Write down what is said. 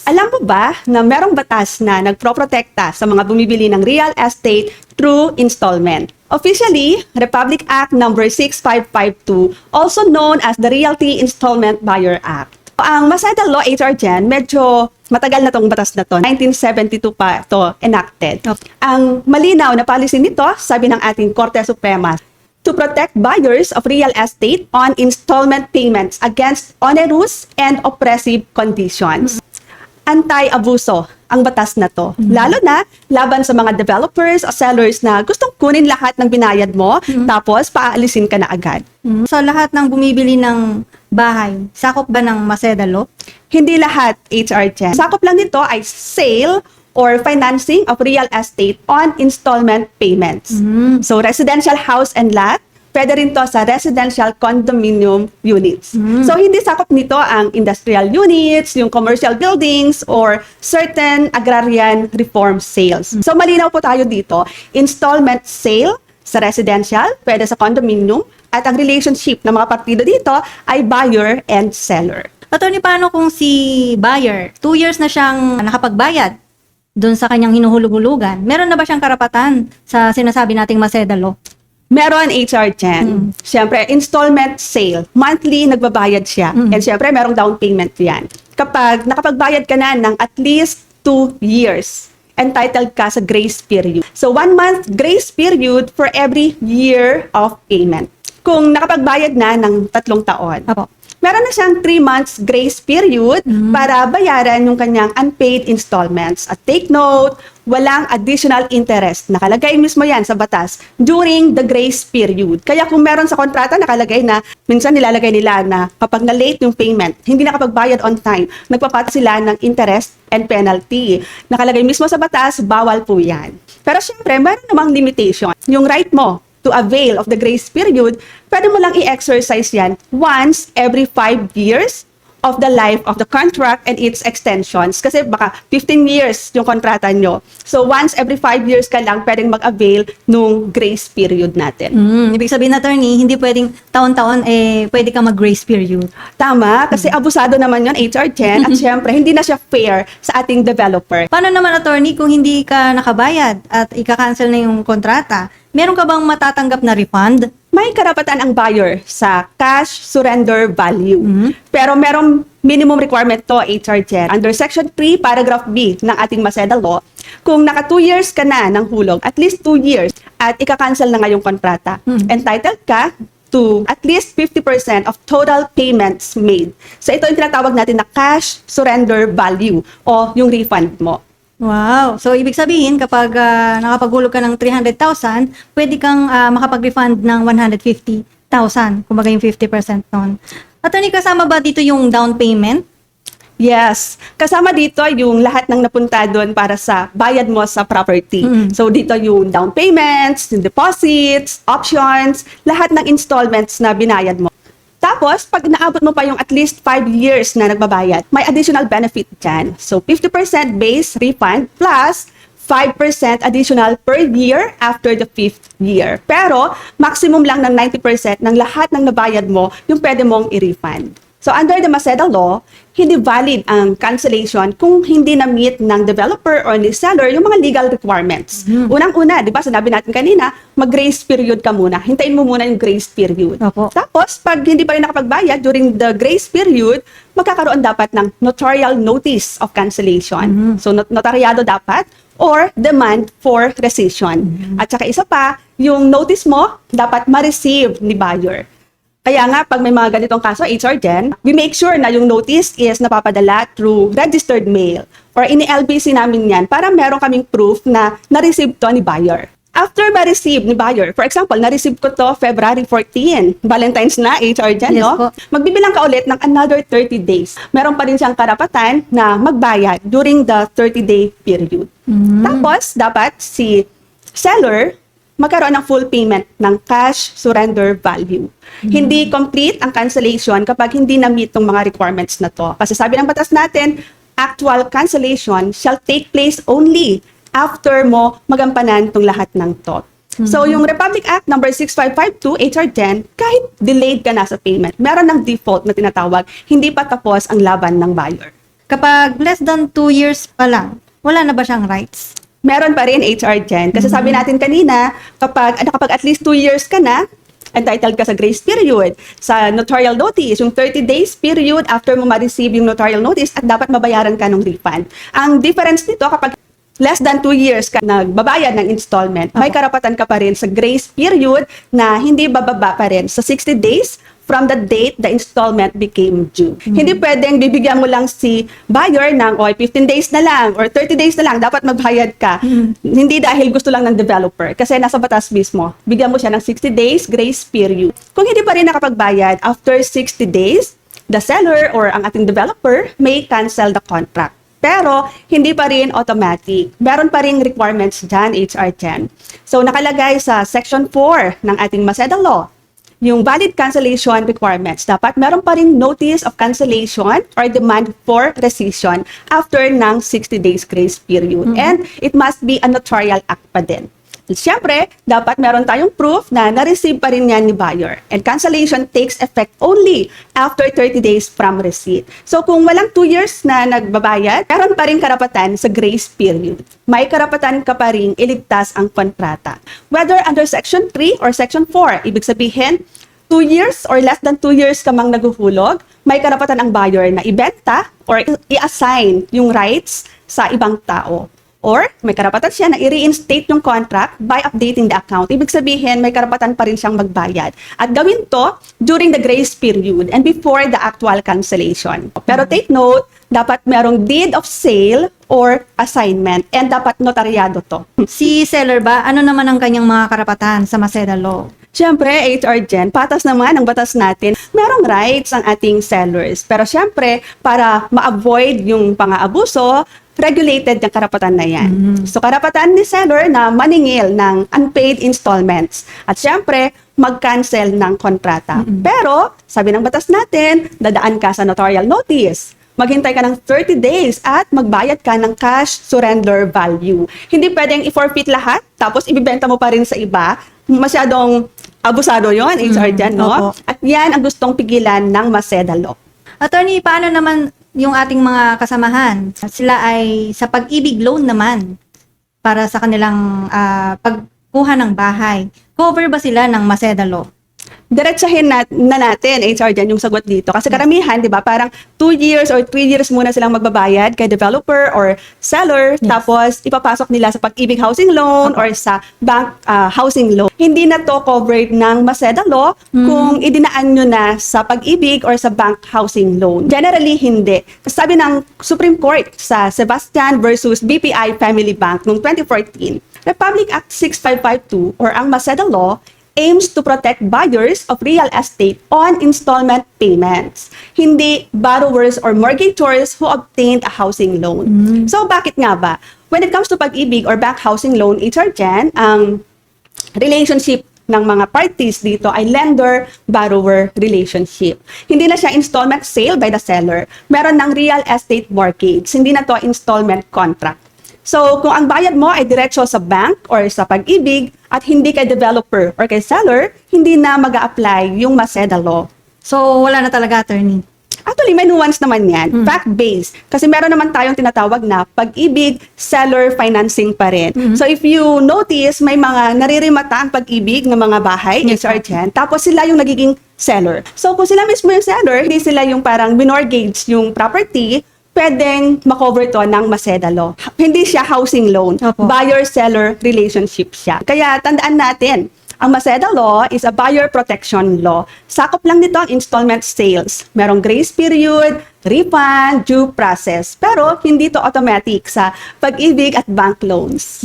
Alam mo ba na merong batas na nagproprotekta sa mga bumibili ng real estate through installment? Officially, Republic Act number 6552, also known as the Realty Installment Buyer Act. Ang Masada Law HR Gen, medyo matagal na tong batas na to. 1972 pa to enacted. Okay. Ang malinaw na policy nito, sabi ng ating Korte Suprema, to protect buyers of real estate on installment payments against onerous and oppressive conditions. Anti-abuso ang batas na to. Lalo na laban sa mga developers o sellers na gustong kunin lahat ng binayad mo tapos paalisin ka na agad. So lahat ng bumibili ng bahay, sakop ba ng Maseda Law? Hindi lahat, HR Chen. Sakop lang nito ay sale or financing of real estate on installment payments. So residential house and lot, pwede rin to sa residential condominium units. So, hindi sakop nito ang industrial units, yung commercial buildings, or certain agrarian reform sales. So, malinaw po tayo dito, installment sale sa residential, pwede sa condominium, at ang relationship ng mga partido dito ay buyer and seller. Attorney, paano kung si buyer, 2 years na siyang nakapagbayad doon sa kanyang hinuhulog-hulugan, meron na ba siyang karapatan sa sinasabi nating Maseda Law? Meron HR Chen. Siyempre, installment sale. Monthly, nagbabayad siya. And siyempre, merong down payment yan. Kapag nakapagbayad ka na ng at least 2 years, entitled ka sa grace period. So, 1 month grace period for every year of payment. Kung nakapagbayad na ng 3 taon, Apo. meron na siyang 3 months grace period para bayaran yung kanyang unpaid installments. At take note, walang additional interest. Nakalagay mismo yan sa batas during the grace period. Kaya kung meron sa kontrata, nakalagay na, minsan nilalagay nila na kapag na-late yung payment, hindi nakapagbayad on time, nagpapata sila ng interest and penalty. Nakalagay mismo sa batas, bawal po yan. Pero syempre, meron namang limitation. Yung right mo to avail of the grace period, pwede mo lang i-exercise yan once every 5 years of the life of the contract and its extensions. Kasi baka 15 years yung kontrata nyo. So once every 5 years ka lang pwedeng mag-avail nung grace period natin. Ibig sabihin, attorney, hindi pwedeng taon-taon pwede ka mag-grace period. Tama, kasi abusado naman yun, HR Chen, at syempre, hindi na siya fair sa ating developer. Paano naman, attorney, kung hindi ka nakabayad at ika-cancel na yung kontrata, meron ka bang matatanggap na refund? May karapatan ang buyer sa cash surrender value. Pero merong minimum requirement to, HR Chen. Under Section 3, Paragraph B ng ating Maseda Law, kung naka 2 years ka na ng hulog, at least 2 years, at ika-cancel na nga yung kontrata, entitled ka to at least 50% of total payments made. So ito yung tinatawag natin na cash surrender value o yung refund mo. Wow. So, ibig sabihin, kapag nakapaghulog ka ng 300,000, pwede kang makapag-refund ng 150,000, kumbaga yung 50% nun. Attorney, kasama ba dito yung down payment? Yes. Kasama dito yung lahat ng napunta doon para sa bayad mo sa property. So dito yung down payments, yung deposits, options, lahat ng installments na binayad mo. Tapos, pag naabot mo pa yung at least 5 years na nagbabayad, may additional benefit dyan. So, 50% base refund plus 5% additional per year after the 5th year. Pero, maximum lang ng 90% ng lahat ng nabayad mo yung pwede mong i-refund. So, under the Maseda Law, hindi valid ang cancellation kung hindi na-meet ng developer or ni seller yung mga legal requirements. Unang-una, di ba, sinabi natin kanina, mag-grace period ka muna. Hintayin mo muna yung grace period. Opo. Tapos, pag hindi pa rin nakapagbayad during the grace period, magkakaroon dapat ng notarial notice of cancellation. So, notaryado dapat or demand for rescission. At saka isa pa, yung notice mo dapat ma-receive ni buyer. Kaya nga, pag may mga ganitong kaso, HR Gen, we make sure na yung notice is napapadala through registered mail or ini-LBC namin yan para meron kaming proof na na-receive to ni buyer. After ma-receive ni buyer, for example, na-receive ko to February 14, Valentine's na, HR Gen, Yes no? po. Magbibilang ka ulit ng another 30 days. Meron pa rin siyang karapatan na magbayad during the 30-day period. Tapos, dapat si seller magkaroon ng full payment ng cash surrender value. Hindi complete ang cancellation kapag hindi na-meet ng mga requirements na to. Kasi sabi ng batas natin, actual cancellation shall take place only after mo magampanan itong lahat ng to. So, yung Republic Act number 6552, HR 10, kahit delayed ka na sa payment, meron ng default na tinatawag, hindi pa tapos ang laban ng buyer. kapag less than 2 years pa lang, wala na ba siyang rights? Meron pa rin HR dyan. Kasi sabi natin kanina, kapag at least 2 years ka na, entitled ka sa grace period. Sa notarial notice, yung 30 days period after mo ma-receive yung notarial notice at dapat mabayaran ka ng refund. Ang difference nito, kapag less than 2 years ka nagbabayad ng installment, may karapatan ka pa rin sa grace period na hindi bababa pa rin sa 60 days from the date the installment became due. Hindi pwedeng bibigyan mo lang si buyer ng 15 days na lang or 30 days na lang, dapat magbayad ka. Hindi dahil gusto lang ng developer. Kasi nasa batas mismo, bigyan mo siya ng 60 days grace period. Kung hindi pa rin nakapagbayad after 60 days, the seller or ang ating developer may cancel the contract. Pero, hindi pa rin automatic. Meron pa rin requirements dyan, HR 10. So, nakalagay sa Section 4 ng ating Maceda Law, yung valid cancellation requirements. Dapat meron pa rin notice of cancellation or demand for rescission after ng 60 days grace period. And it must be a notarial act pa din. Siyempre, dapat meron tayong proof na na-receive pa rin yan ni buyer. And cancellation takes effect only after 30 days from receipt. So kung walang 2 years na nagbabayad, meron pa rin karapatan sa grace period. May karapatan ka pa rin iligtas ang kontrata. Whether under Section 3 or Section 4, ibig sabihin, 2 years or less than 2 years ka mang naguhulog, may karapatan ang buyer na ibenta or i-assign yung rights sa ibang tao. Or may karapatan siya na i-reinstate yung contract by updating the account. Ibig sabihin, may karapatan pa rin siyang magbayad. At gawin to during the grace period and before the actual cancellation. Pero take note, dapat merong deed of sale or assignment and dapat notaryado to. Si seller ba, ano naman ang kanyang mga karapatan sa Maceda Law? Siyempre, HR Gen, patas naman ang batas natin. Merong rights ang ating sellers. Pero siyempre, para ma-avoid yung pang-aabuso, regulated yung karapatan na yan. So, karapatan ni seller na maningil ng unpaid installments. At siyempre, mag-cancel ng kontrata. Pero, sabi ng batas natin, dadaan ka sa notarial notice. Maghintay ka ng 30 days at magbayad ka ng cash surrender value. Hindi pwedeng i-forfeit lahat, tapos ibibenta mo pa rin sa iba. Masyadong abusado yon, HR dyan, no? Opo. At yan ang gustong pigilan ng Maceda Law. Attorney, paano naman yung ating mga kasamahan? Sila ay sa pag-ibig loan naman para sa kanilang pagkuha ng bahay. Cover ba sila ng Maceda Law? Diretsahin na natin, HR dyan, yung sagot dito. Kasi karamihan, di ba, parang 2 years or 3 years muna silang magbabayad kay developer or seller, tapos ipapasok nila sa pag-ibig housing loan or sa bank housing loan. Hindi na to covered ng Maceda Law kung idinaan nyo na sa pag-ibig or sa bank housing loan. Generally, hindi. Sabi ng Supreme Court sa Sebastian versus BPI Family Bank noong 2014, Republic Act 6552 or ang Maceda Law aims to protect buyers of real estate on installment payments, hindi borrowers or mortgagors who obtained a housing loan. So, bakit nga ba? When it comes to pag-ibig or bank housing loan, HR Jan, ang relationship ng mga parties dito ay lender-borrower relationship. Hindi na siya installment sale by the seller. Meron ng real estate mortgage. Hindi na to installment contract. So, kung ang bayad mo ay diretso sa bank or sa pag-ibig at hindi kay developer or kay seller, hindi na mag-a-apply yung Maceda Law. So, wala na talaga, attorney. Actually, may nuance naman yan. Fact-based. Kasi meron naman tayong tinatawag na pag-ibig, seller financing pa rin. So, if you notice, may mga naririmata ang pag-ibig ng mga bahay, Yes, HR dyan, tapos sila yung nagiging seller. So, kung sila mismo yung seller, hindi sila yung parang minortgage yung property, pwedeng makover to ng Maceda Law. Hindi siya housing loan. Opo. Buyer-seller relationship siya. Kaya tandaan natin, ang Maceda Law is a buyer protection law. Sakop lang nito ang installment sales. Merong grace period, refund, due process. Pero hindi to automatic sa pag-ibig at bank loans.